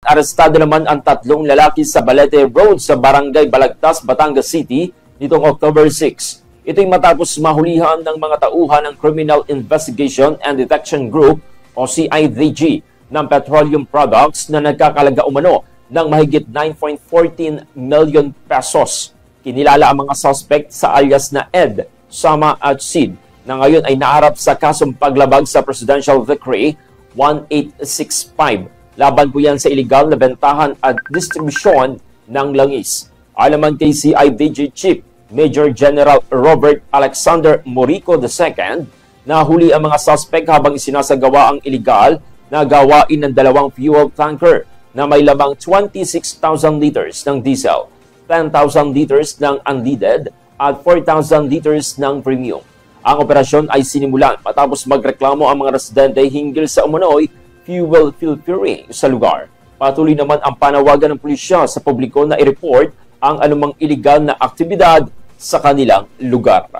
Arestado naman ang 3 lalaki sa Balete Road sa Barangay Balagtas, Batangas City nitong October 6. Ito'y matapos mahulihan ng mga tauhan ng Criminal Investigation and Detection Group o CIDG ng petroleum products na nagkakalaga umano ng mahigit 9.14 million pesos. Kinilala ang mga suspect sa alias na Ed, Sama at Sid na ngayon ay naharap sa kasong paglabag sa Presidential Decree 1865. Laban po yan sa illegal na bentahan at distribusyon ng langis. Alaman kay CIDG Chief Major General Robert Alexander Morico II, nahuli ang mga suspect habang isinasagawa ang illegal na gawain ng 2 fuel tanker na may lamang 26,000 liters ng diesel, 10,000 liters ng unleaded at 4,000 liters ng premium. Ang operasyon ay sinimulan matapos magreklamo ang mga residente hinggil sa umano'y fuel filtering sa lugar. Patuloy naman ang panawagan ng pulisya sa publiko na i-report ang anumang iligal na aktibidad sa kanilang lugar.